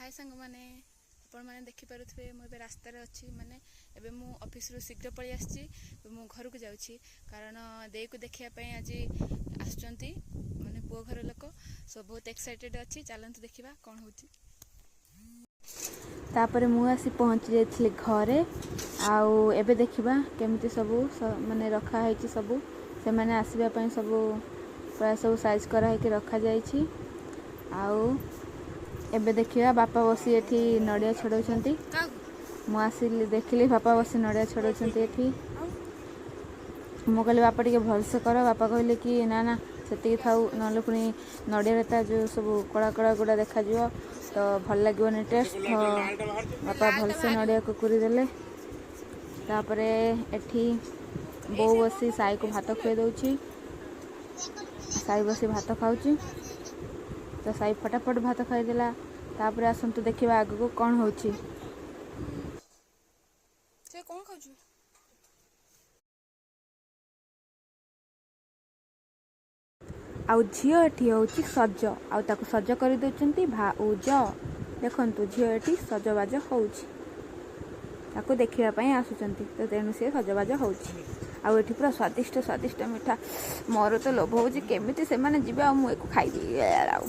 हाय सांग मैंने आपण मैंने देखिपे मुझे रास्तार अच्छी माने एबे मु ऑफिस रु शीघ्र पळी आसी मु घर को जाऊँगी कारण देई को देखापी आज आसुचंती माने पुओ घर लोक सो बहुत एक्साइटेड अच्छी चलतु देखा कौन हो तापर मु आसी पहुँची जाइए घरे आउ एबे देखिबा केमती सबू माने रखा है सबू से माने आसबा सबू प्राय सब साइज करा है रखा जाइए आउ एबे देखिए बापा बसी एठी नड़िया छड़ाउछंती मु आसिली देखिली बापा बसी नड़िया छड़ाउछंती एठी मु कहली बापा टिके भलसे कर बापा कहले कि ना ना सेतिकी थाउ नले पुनी नड़िया रेता जो सब कड़ा कड़ा गुड़ा देखा जिवो तो भल लागोनी टेस्ट तो बापा भलसे नड़िया को कुरी देले तापरे एठी बो बसी साई को भात खुए दउची साई बसी भात खाउची तो साई फटाफट भात खाईदेला तापर आसतु देखा आग को कौन हो आउ झील एठी होची सज आउ ताको सज कर दउचंती भाउज देखंतु झील एठी सजबाज होउची ताको देखिबा पई आसुचंती तो तेनु से सजबाज होउची आउ एठी पूरा स्वादिष्ट स्वादिष्ट मिठा मोर तो लोभ होची केमिति से माने जिबे आ मु एको खाई दी आउ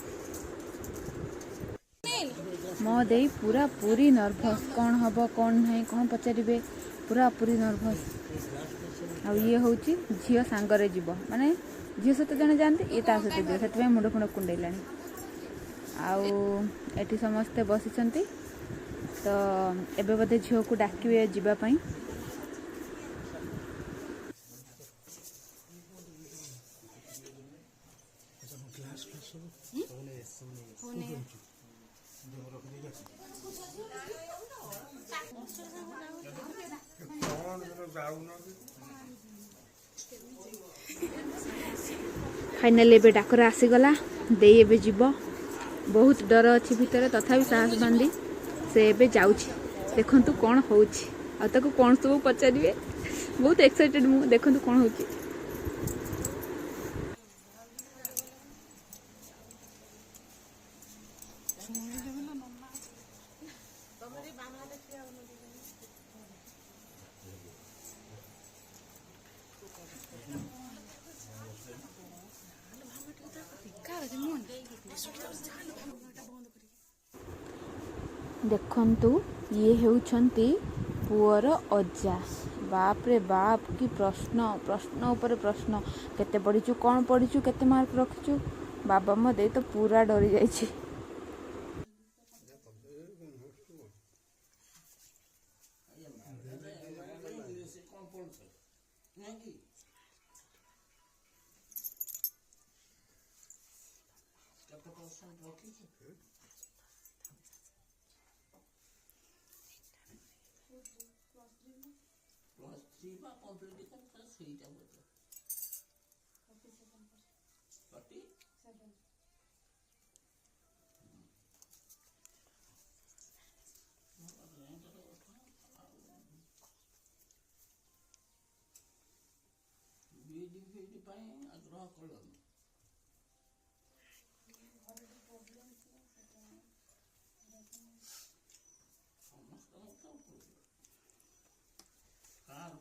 मो दे पूरा पूरी नर्भस कौन हम कौन नहीं कौन पचारे पूरा पूरी नर्भस आ ये हूँ झील सांगरे जीव माने झील सहित जड़े जाते ये सहित जीव से मुंड फुंड कुंडेला आठी समस्ते बसी तो एबे बोधे झील को डाकिबे जीवाई फाइनाली एबे डाकरा आसीगला दे एबे जीव बहुत डर अच्छी भितर तथापि साहस बांधी से एबे जाउछि देखंतु कौन होउछि आ ताको कौन सब पचारिबे बहुत एक्साइटेड मु देखंतु कौन होउछि देखंतु ये हेउछंती पुअर अजा बाप रे बाप की प्रश्न प्रश्न ऊपर प्रश्न केते पढ़ीचु कौन पढ़ीचु केते मार्क रखिचु बाबा मो दे तो पूरा डरी जाइछि आग्रह कल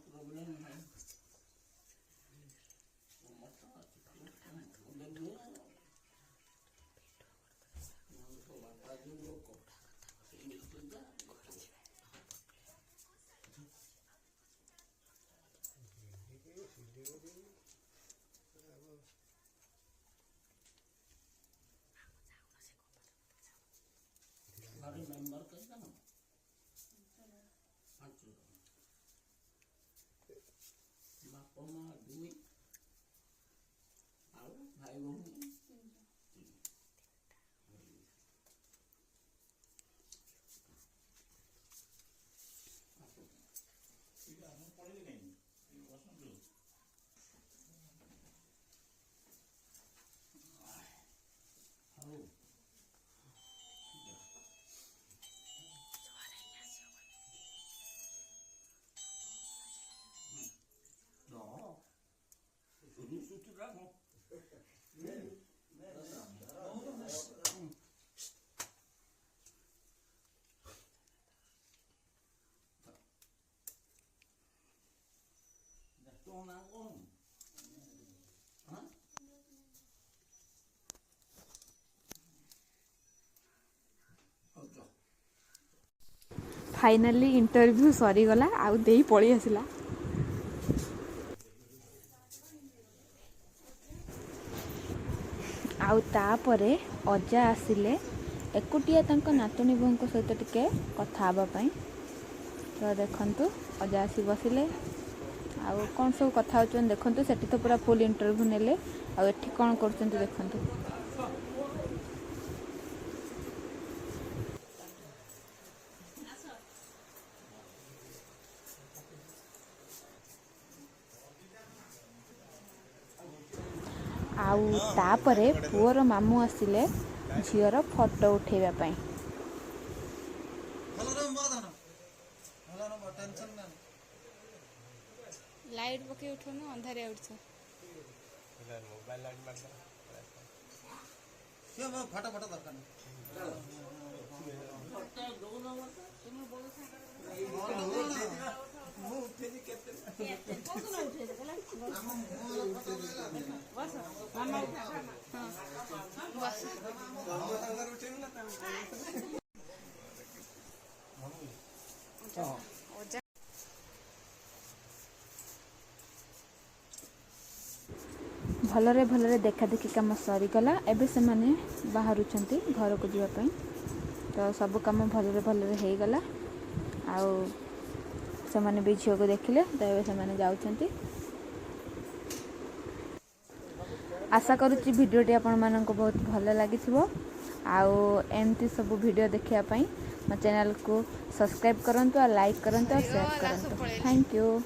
प्रॉब्लम है मेंबर कैसा ना बाप माँ दुई भाई भौणी Sutu फाइनाली इंटरव्यू सरीगला आउ देई पळी आसिला। आउ तापरे अजा आसिले एकुटिया तांको नातुणी बोहूं सहित टिके कथा हबा पई। तो देखंतु अजा आसी बसिले आउ कौन सब कथा होचन देखंतु। सेठी तो पूरा फुल इंटरव्यू नेले आउ एठी कौन करचंती देखंतु। आउ तापरे पुअर मामू आसिले झीवर फोटो उठेबा पई। लाइट पके उठोनु अंधारे उठछ मोबाइल लाइट मार क्यों मैं फटा फटा दरकार नहीं भलरे भलरे देखा देखी कम सरीगला। एबे से माने बाहरुचंती घर को जीवा पई। तो सब कम भलरे भलरे हे गला आउ से माने भी झियो को देखिले। तो एबे से माने जाउचंती। आशा करूची वीडियोटी आपण माननको बहुत भल लागिथिबो। आउ एमती सब वीडियो देखिया पई मो चैनल को सब्सक्राइब करंतु और लाइक करंतु और शेयर करंतु। Thank you.